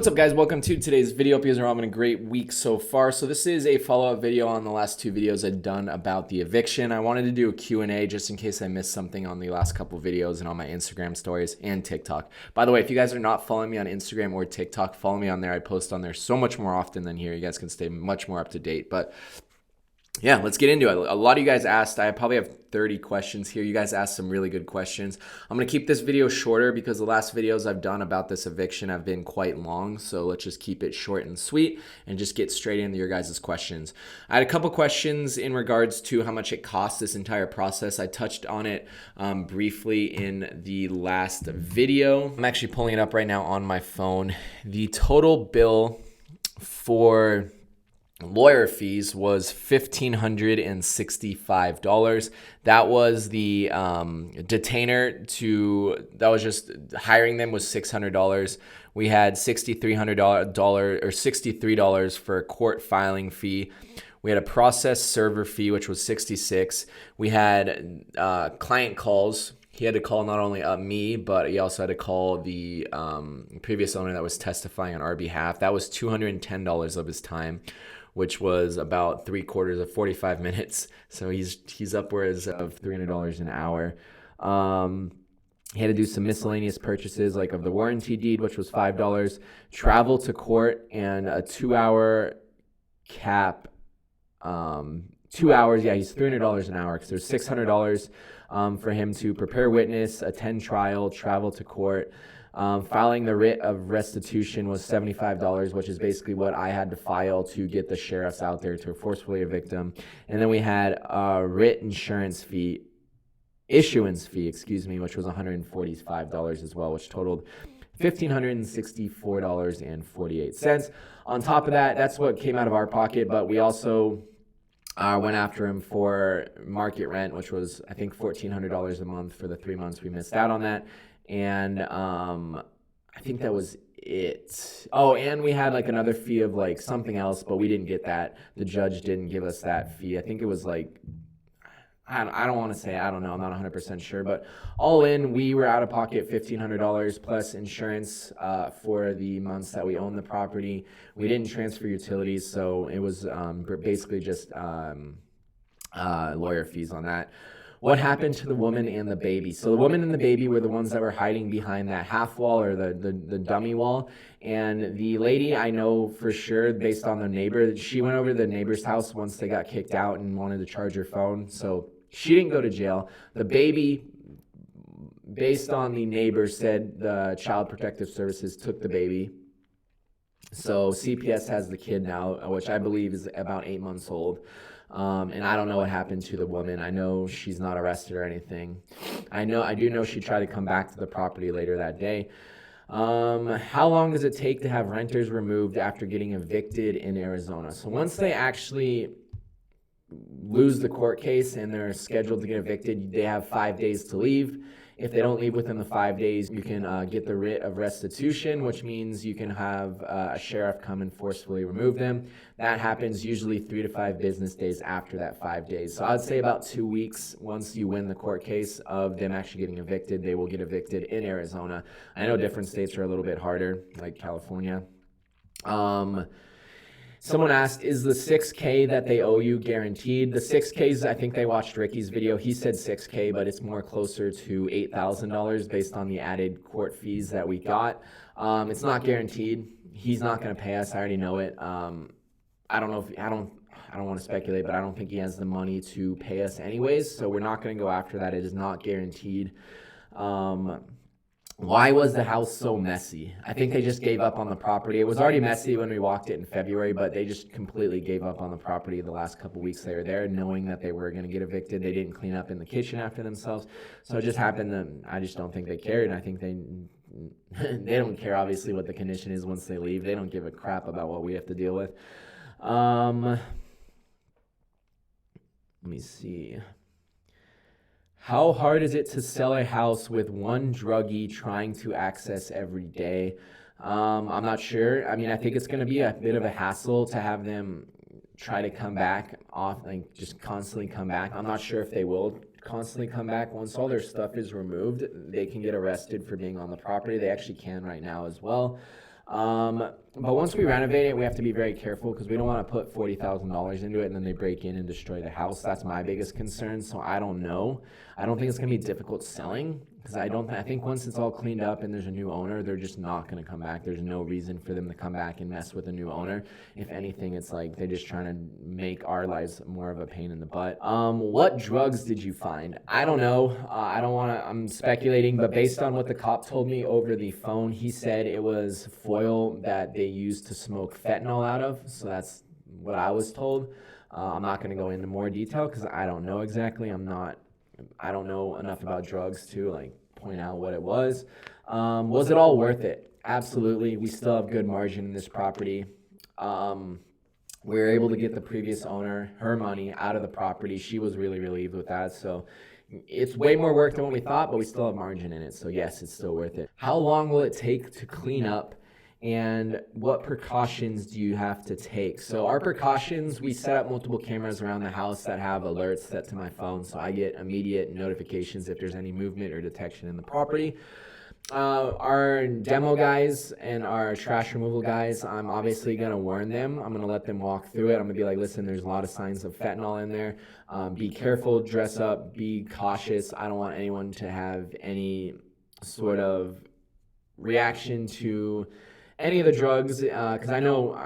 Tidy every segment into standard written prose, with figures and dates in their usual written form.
What's up, guys? Welcome to today's video. Hope you guys are having a great week so far. So this is a follow-up video on the last two videos I've done about the eviction. I wanted to do a Q&A just in case I missed something on the last couple videos and on my Instagram stories and TikTok. By the way, if you guys are not following me on Instagram or TikTok, follow me on there. I post on there so much more often than here. You guys can stay much more up to date. But yeah, let's get into it. A lot of you guys asked, I probably have 30 questions here. You guys asked some really good questions. I'm going to keep this video shorter because the last videos I've done about this eviction have been quite long. So let's just keep it short and sweet and just get straight into your guys' questions. I had a couple questions in regards to how much it costs this entire process. I touched on it briefly in the last video. I'm actually pulling it up right now on my phone. The total bill for lawyer fees was $1,565. That was the detainer that was just hiring them was $600. We had $63 for a court filing fee. We had a process server fee, which was $66. We had client calls. He had to call not only me, but he also had to call the previous owner that was testifying on our behalf. That was $210 of his time, which was about 3/4 of 45 minutes. So he's upwards of $300 an hour. He had to do some miscellaneous purchases like of the warranty deed, which was $5, travel to court, and a 2-hour cap. 2 hours, yeah, he's $300 an hour because there's $600 for him to prepare witness, attend trial, travel to court. Filing the writ of restitution was $75, which is basically what I had to file to get the sheriffs out there to forcefully evict him. And then we had a writ issuance fee, which was $145 as well, which totaled $1,564.48. On top of that, that's what came out of our pocket, but we also went after him for market rent, which was, I think, $1,400 a month for the 3 months we missed out on that. And I think that was it. Oh, and we had like another fee of like something else, but we didn't get that. The judge didn't give us that fee. I think it was like, I don't want to say, I don't know, I'm not 100% sure, but all in, we were out of pocket $1,500 plus insurance for the months that we owned the property. We didn't transfer utilities, so it was basically just lawyer fees on that. What happened to the woman and the baby? So the woman and the baby were the ones that were hiding behind that half wall or the dummy wall. And the lady, I know for sure, based on the neighbor, she went over to the neighbor's house once they got kicked out and wanted to charge her phone. So she didn't go to jail. The baby, based on the neighbor, said the Child Protective Services took the baby. So CPS has the kid now, which I believe is about 8 months old. And I don't know what happened to the woman. I know she's not arrested or anything. I do know she tried to come back to the property later that day. How long does it take to have renters removed after getting evicted in Arizona? So once they actually lose the court case and they're scheduled to get evicted, they have 5 days to leave. If they don't leave within the 5 days, you can get the writ of restitution, which means you can have a sheriff come and forcefully remove them. That happens usually 3 to 5 business days after that 5 days. So I'd say about 2 weeks once you win the court case of them actually getting evicted, they will get evicted in Arizona. I know different states are a little bit harder, like California. Someone asked, is the $6K that they owe you guaranteed? The $6Ks, I think they watched Ricky's video. He said $6K, but it's more closer to $8,000 based on the added court fees that we got. It's not guaranteed. He's not going to pay us. I already know it. I don't know if I don't want to speculate, but I don't think he has the money to pay us anyways. So we're not going to go after that. It is not guaranteed. Why was the house so messy? I think they just gave up on the property. It was already messy when we walked it in February, but they just completely gave up on the property the last couple weeks they were there, knowing that they were going to get evicted. They didn't clean up in the kitchen after themselves. So it just happened that I just don't think they cared. And I think they don't care, obviously, what the condition is once they leave. They don't give a crap about what we have to deal with. Let me see. How hard is it to sell a house with one druggie trying to access every day? I'm not sure. I mean, I think it's going to be a bit of a hassle to have them try to come back off, like just constantly come back. I'm not sure if they will constantly come back. Once all their stuff is removed, they can get arrested for being on the property. They actually can right now as well. But once we renovate it, we have to be very careful because we don't want to put $40,000 into it and then they break in and destroy the house. That's my biggest concern. So I don't know. I don't think it's going to be difficult selling because I think once it's all cleaned up and there's a new owner, they're just not going to come back. There's no reason for them to come back and mess with a new owner. If anything, it's like they're just trying to make our lives more of a pain in the butt. What drugs did you find? I don't know. I'm speculating, but based on what the cop told me over the phone, he said it was foil that they used to smoke fentanyl out of. So that's what I was told. I'm not going to go into more detail because I don't know exactly. I don't know enough about drugs to like point out what it was. Was it all worth it? Absolutely. We still have good margin in this property. We were able to get the previous owner her money out of the property. She was really relieved with that. So it's way more work than what we thought, but we still have margin in it. So yes, it's still worth it. How long will it take to clean up? And what precautions do you have to take? So our precautions, we set up multiple cameras around the house that have alerts set to my phone, so I get immediate notifications if there's any movement or detection in the property. Our demo guys and our trash removal guys, I'm obviously going to warn them. I'm going to let them walk through it. I'm going to be like, listen, there's a lot of signs of fentanyl in there. Be careful, dress up, be cautious. I don't want anyone to have any sort of reaction to any of the drugs, because I know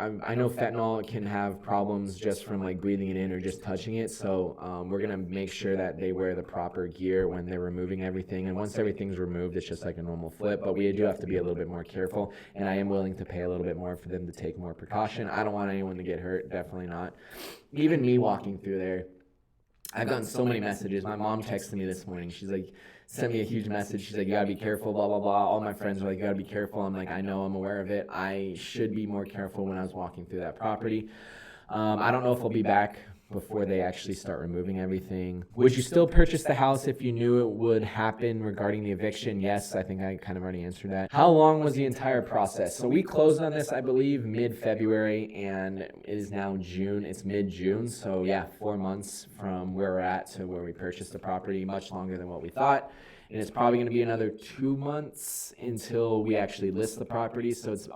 fentanyl can have problems just from like breathing it in or just touching it. So we're gonna make sure that they wear the proper gear when they're removing everything. And once everything's removed, it's just like a normal flip. But we do have to be a little bit more careful. And I am willing to pay a little bit more for them to take more precaution. I don't want anyone to get hurt. Definitely not. Even me walking through there, I've gotten so many messages. My mom texted me this morning. She's like, sent me a huge message. She's like, you gotta be careful, blah, blah, blah. All my friends are like, you gotta be careful. I'm like, I know, I'm aware of it. I should be more careful when I was walking through that property. I don't know if I'll be back before they actually start removing everything. Would you still purchase the house if you knew it would happen regarding the eviction? Yes, I think I kind of already answered that. How long was the entire process? So we closed on this, I believe, mid-February, and it is now June. It's mid-June, so yeah, 4 months from where we're at to where we purchased the property, much longer than what we thought. And it's probably going to be another 2 months until we actually list the property. So it's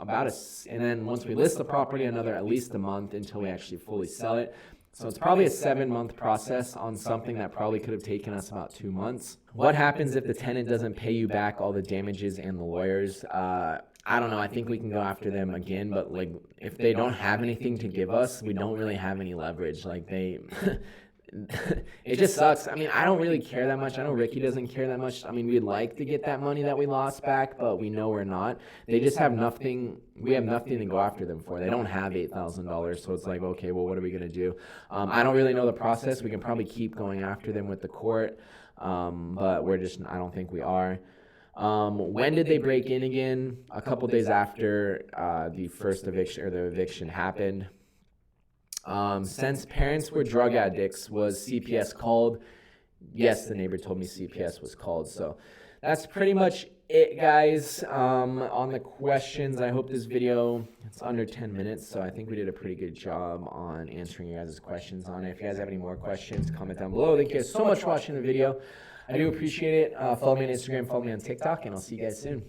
and then once we list the property, another at least a month until we actually fully sell it. So it's probably a 7-month process on something that probably could have taken us about 2 months. What happens if the tenant doesn't pay you back all the damages and the lawyers? I don't know. I think we can go after them again, but like if they don't have anything to give us, we don't really have any leverage. Like it just sucks. I mean, I don't really care that much. I know Ricky doesn't care that much. I mean, we'd like to get that money that we lost back, but we know we're not. They just have nothing. We have nothing to go after them for. They don't have $8,000, so it's like, okay, well, what are we going to do? I don't really know the process. We can probably keep going after them with the court, but I don't think we are. When did they break in again? A couple days after the first eviction or the eviction happened. Since parents were drug addicts, was CPS called? Yes, the neighbor told me CPS was called. So that's pretty much it, guys, on the questions. I hope this video, it's under 10 minutes, so I think we did a pretty good job on answering you guys' questions on it. If you guys have any more questions, comment down below. Thank you guys so much for watching the video. I do appreciate it. Follow me on Instagram, follow me on TikTok, and I'll see you guys soon.